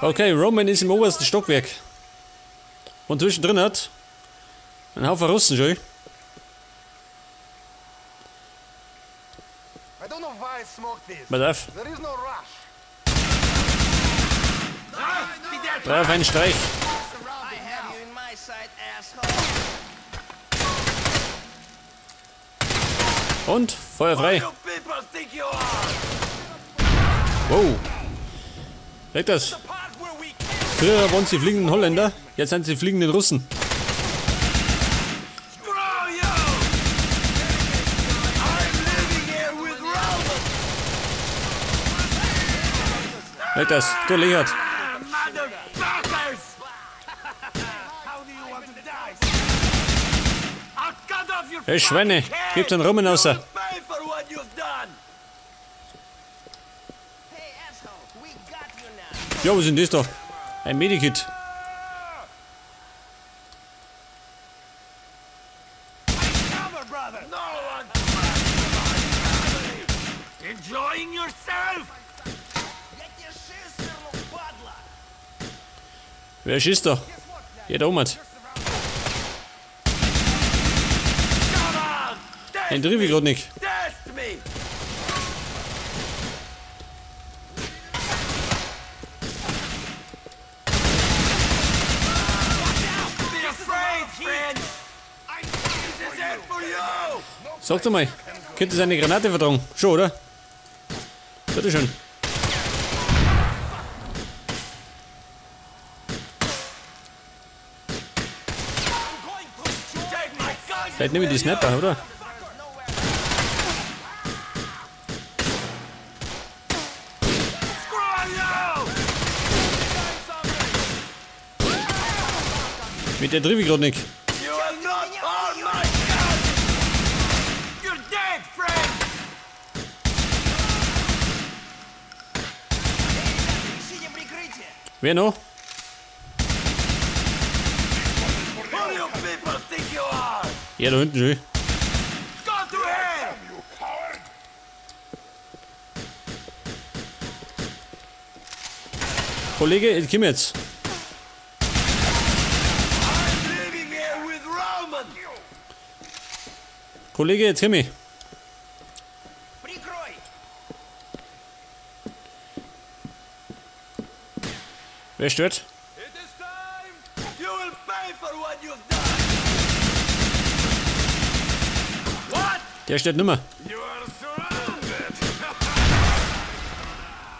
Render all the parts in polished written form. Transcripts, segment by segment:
Okay, Roman ist im obersten Stockwerk. Und zwischendrin hat ein Haufen Russen schon. Pass auf. Drauf einen Streich. Und Feuer frei. Wow. Seht das? Früher waren sie fliegenden Holländer, jetzt sind sie fliegenden Russen. Seht das? Du Lehrt. Hey Schweine, gebt den Rummen außer. Ja, was ist denn das da? Ein Medikit. Wer schießt da? Jeder um hat. Den triff ich grad nicht. Sag doch mal, könnte es eine Granate vertragen? Schon, oder? Bitte schön. Vielleicht nehme ich die Snapper, oder? Mit der triff ich grad nicht. Wer noch? Ja, da hinten schon. Kollege, ich komm jetzt. Kollege, jetzt komm ich. Wer stört? Der stört nimmer.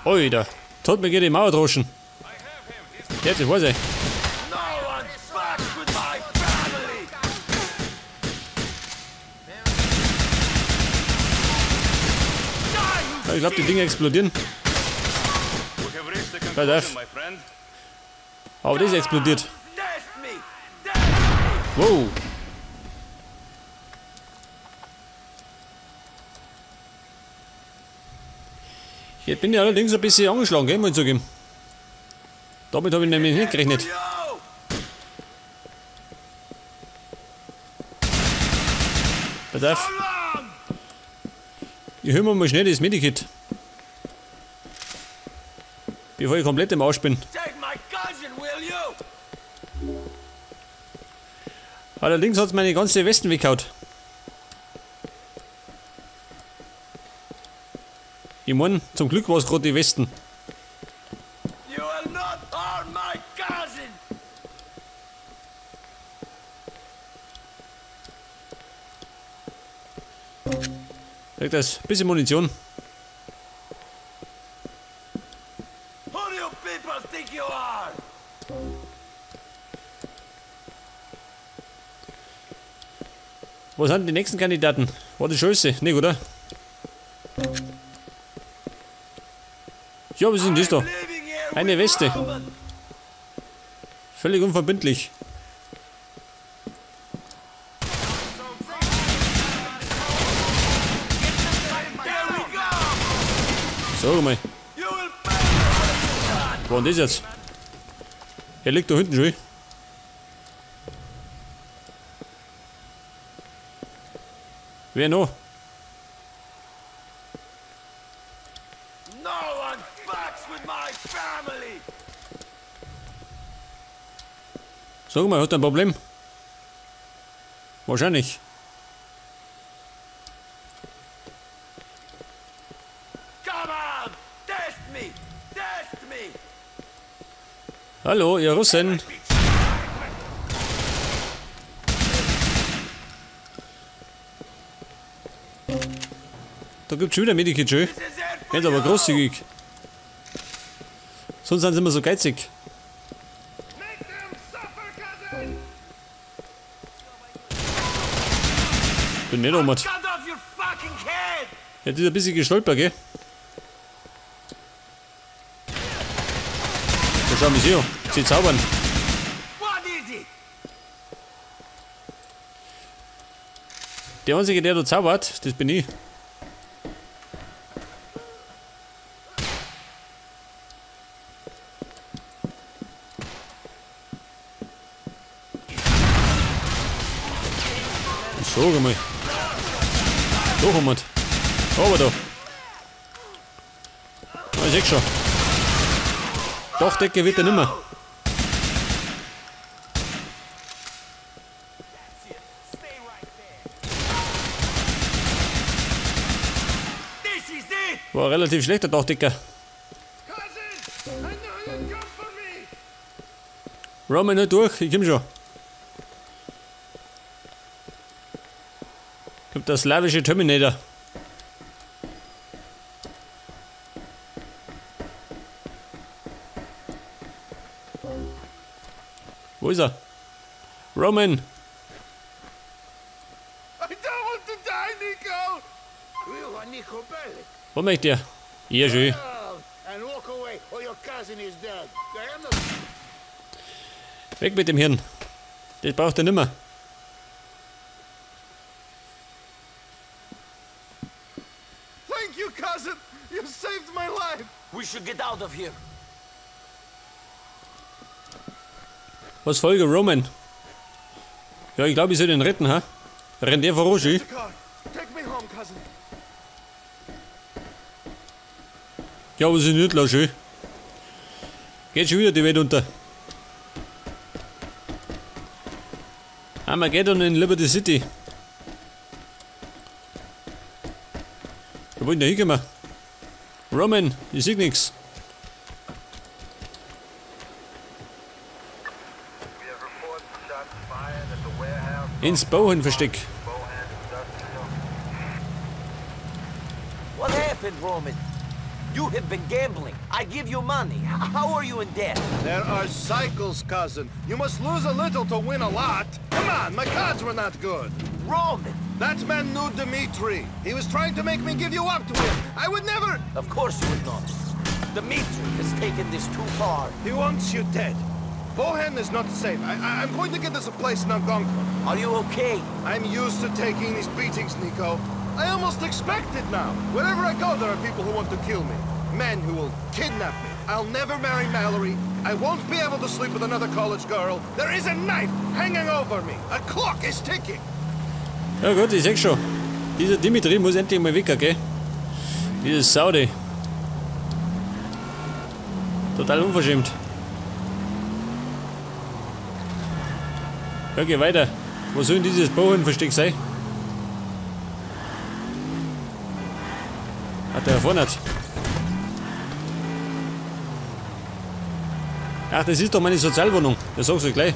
Oida, tot mir geht die Mauer droschen. Ja, das weiß ich. Ich glaube, die Dinge explodieren. Pass auf. Aber das explodiert. Wow. Jetzt bin ich allerdings ein bisschen angeschlagen, gell, muss ich zugeben. Damit habe ich nämlich nicht gerechnet. Pass auf. Ich hol mir mal schnell das Medikit. Bevor ich komplett im Arsch bin. Allerdings hat es meine ganze Westen weggehauen. Ich mein, zum Glück war es gerade die Westen. Sag das, bisschen Munition. Wo sind die nächsten Kandidaten? War die Scheiße? Nicht, oder? Ja, was ist denn das da? Eine Weste. Völlig unverbindlich. Sag mal. Wo war denn das jetzt? Er liegt da hinten schon. Wer noch? Sag mal, hat er ein Problem? Wahrscheinlich. Hallo, ihr Russen. Da gibt's schon wieder Medikit, schön. Jetzt aber großzügig. Sonst sind sie immer so geizig. Bin nicht umgekehrt. Ja, dieser bisschen gestolpert, gell? Da schau mich hier. Sie zaubern. Der einzige, der da zaubert, das bin ich. Sag mal. Da kommt man. Aber da. Ah, ich sehe schon. Dachdecke wird er nimmer. War ein relativ schlechter Dachdecker. Roman nicht durch, ich komm schon. Kommt der slawische Terminator. Wo ist er? Roman! I don't want to die, Nico! We want Nico Bellic. Wo möchte er? Ja, schön. And walk away, or your cousin is dead. Weg mit dem Hirn. Das braucht er nimmer. Thank you, cousin! You saved my life! We should get out of here. Was folge Roman? Ja, ich glaube, ich soll den retten, ha? Rennt der voraus, schön? Take me home, cousin. Ja, aber sie nicht los, schön. Geht schon wieder die Welt unter. Armageddon in Liberty City. Wo wollen wir hinkommen? Roman, ich sehe nichts. Ins Bauernversteck. What happened, Roman? You have been gambling. I give you money. How are you in debt? There are cycles, cousin. You must lose a little to win a lot. Come on, my cards were not good. Roman! That man knew Dmitri. He was trying to make me give you up to him. I would never... Of course you would not. Dmitri has taken this too far. He wants you dead. Bohan is not safe. I'm going to get us a place in Algonquin. Are you okay? I'm used to taking these beatings, Nico. I almost expect it now. Wherever I go, there are people who want to kill me. Men who will kidnap me. I'll never marry Mallory. I won't be able to sleep with another college girl. There is a knife hanging over me. A clock is ticking. Ja gut, ich seh schon. Dieser Dimitri muss endlich mal weg, gell? Dieses Saudi. Total unverschämt. Ja, geh weiter. Wo soll denn dieses Bauernversteck sein? Hat der vorne nicht. Ach, das ist doch meine Sozialwohnung. Das sagst du gleich.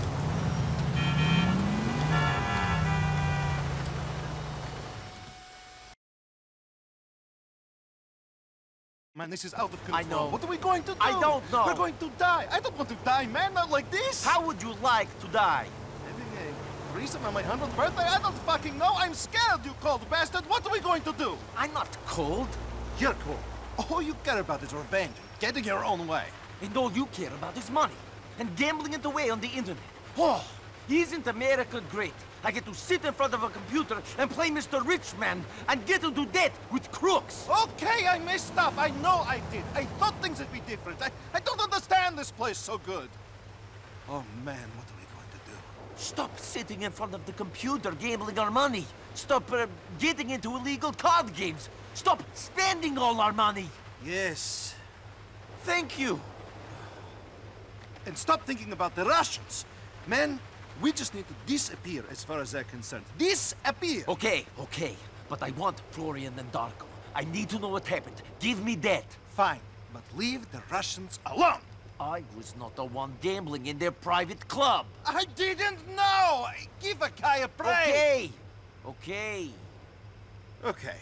Man, this is out of control. I know. What are we going to do? I don't know. We're going to die. I don't want to die, man. Not like this. How would you like to die? Having a threesome on my 100th birthday? I don't fucking know. I'm scared, you cold bastard. What are we going to do? I'm not cold. You're cold. All you care about is revenge. Getting your own way. And all you care about is money. And gambling it away on the internet. Oh, Isn't America great? I get to sit in front of a computer and play Mr. Rich Man and get into debt with crooks. okay, I messed up. I know I did. I thought things would be different. I don't understand this place so good. Oh, man, what are we going to do? Stop sitting in front of the computer gambling our money. Stop getting into illegal card games. Stop spending all our money. Yes, Thank you. And stop thinking about the Russians. Men, we just need to disappear as far as they're concerned. Disappear! Okay, okay. But I want Florian and Darko. I need to know what happened. Give me that. Fine, but leave the Russians alone! I was not the one gambling in their private club. I didn't know! Give a guy a break! Okay, okay. Okay.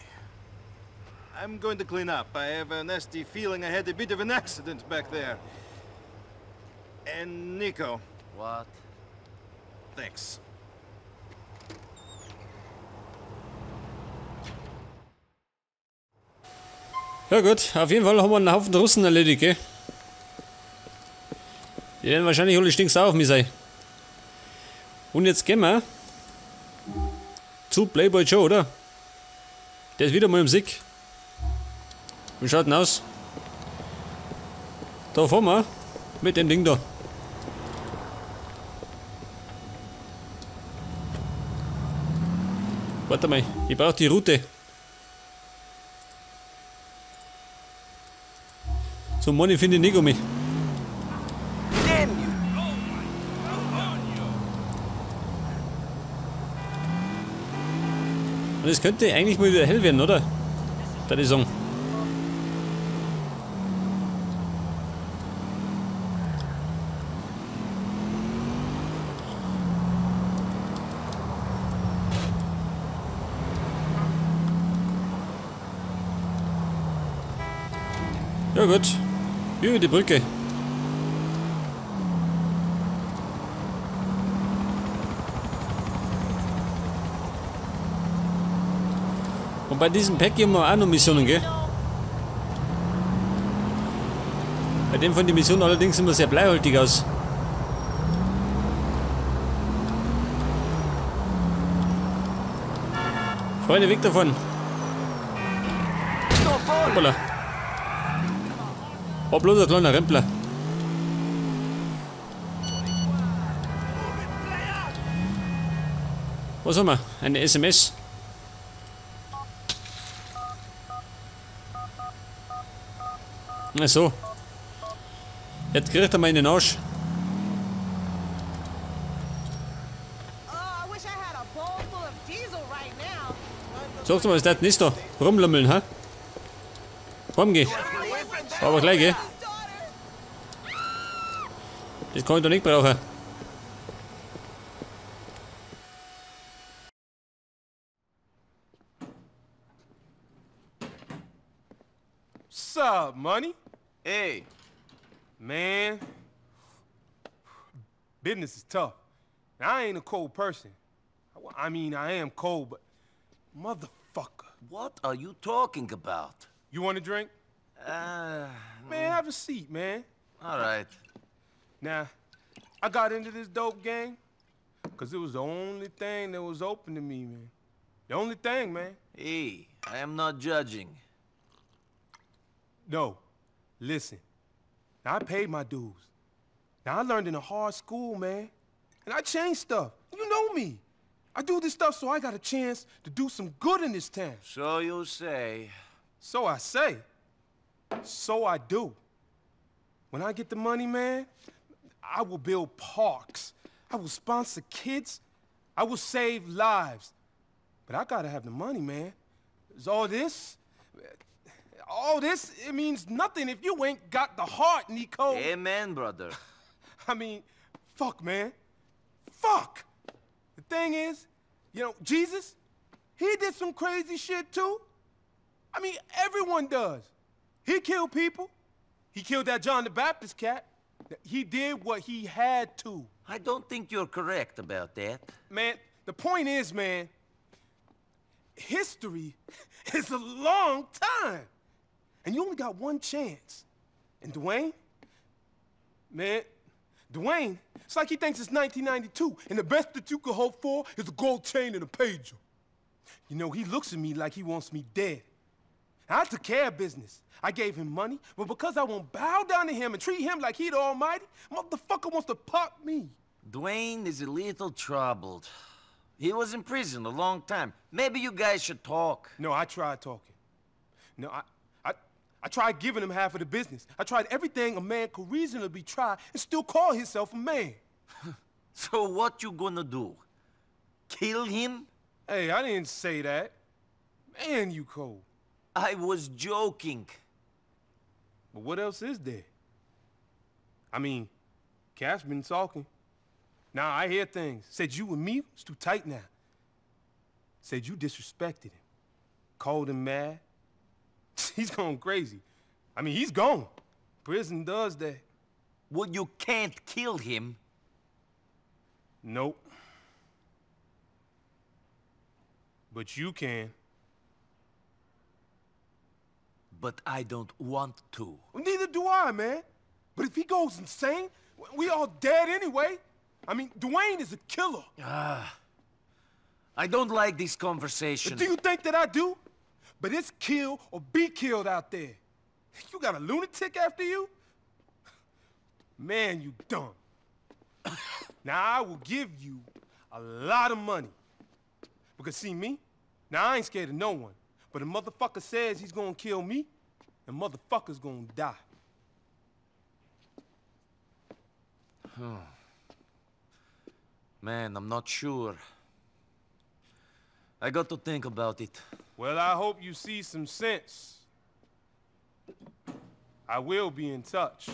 I'm going to clean up. I have a nasty feeling I had a bit of an accident back there. And Nico. What? Thanks. Ja gut, auf jeden Fall haben wir einen Haufen Russen erledigt, gell? Die werden wahrscheinlich alle stinksauer auf mich sein. Und jetzt gehen wir zu Playboy Joe, oder? Der ist wieder mal im Sick. Wie schaut denn aus? Da fahren wir mit dem Ding da. Warte mal, ich brauche die Route. So, Mann, ich finde nicht um mich. Damn you! Und es könnte eigentlich mal wieder hell werden, oder? Da die Song. Ja gut, über die Brücke. Und bei diesem Pack haben wir auch noch Missionen, gell? Bei dem von den Missionen allerdings sind wir sehr bleihaltig aus. Freunde, weg davon. Hoppala. Oh, bloß ein kleiner Rempler. Was haben wir? Eine SMS. Na so. Jetzt kriegt er mal in den Arsch. Sagst du mal, was das nicht da? Rumlummeln, ha? Komm, geh. Aber gleich, geh. Das kann ich doch nicht brauchen. What's up, money? Hey. Man, business is tough. Now, I ain't a cold person. I mean, I am cold, but motherfucker. What are you talking about? You want a drink? Man, have a seat, man. All right. Now, I got into this dope game because it was the only thing that was open to me, man. The only thing, man. Hey, I am not judging. No, listen. Now, I paid my dues. Now, I learned in a hard school, man. And I changed stuff. You know me. I do this stuff so I got a chance to do some good in this town. So you say. So I say. So I do. When I get the money, man, I will build parks. I will sponsor kids. I will save lives. But I gotta have the money, man. 'Cause all this, it means nothing if you ain't got the heart, Nico. Amen, brother. I mean, fuck, man. Fuck. The thing is, you know, Jesus, he did some crazy shit too. I mean, everyone does. He killed people. He killed that John the Baptist cat. He did what he had to. I don't think you're correct about that. Man, the point is, man, history is a long time. And you only got one chance. And Dwayne, man, Dwayne, it's like he thinks it's 1992, and the best that you could hope for is a gold chain and a pager. You know, he looks at me like he wants me dead. I took care of business. I gave him money, but because I won't bow down to him and treat him like he the almighty, motherfucker wants to pop me. Dwayne is a little troubled. He was in prison a long time. Maybe you guys should talk. No, I tried talking. No, I tried giving him half of the business. I tried everything a man could reasonably try and still call himself a man. So what you gonna do? Kill him? Hey, I didn't say that. Man, you cold. I was joking. But what else is there? I mean, Cash been talking. Now I hear things. Said you and me was too tight now. Said you disrespected him. Called him mad. He's going crazy. I mean, he's gone. Prison does that. Well, you can't kill him. Nope. But you can. But I don't want to. Well, neither do I, man. But if he goes insane, we all dead anyway. I mean, Dwayne is a killer. I don't like this conversation. But do you think that I do? But it's kill or be killed out there. You got a lunatic after you? Man, you dumb. Now, I will give you a lot of money. Because see me? Now, I ain't scared of no one. But a motherfucker says he's gonna kill me, and motherfucker's gonna die. Man, I'm not sure. I got to think about it. Well, I hope you see some sense. I will be in touch.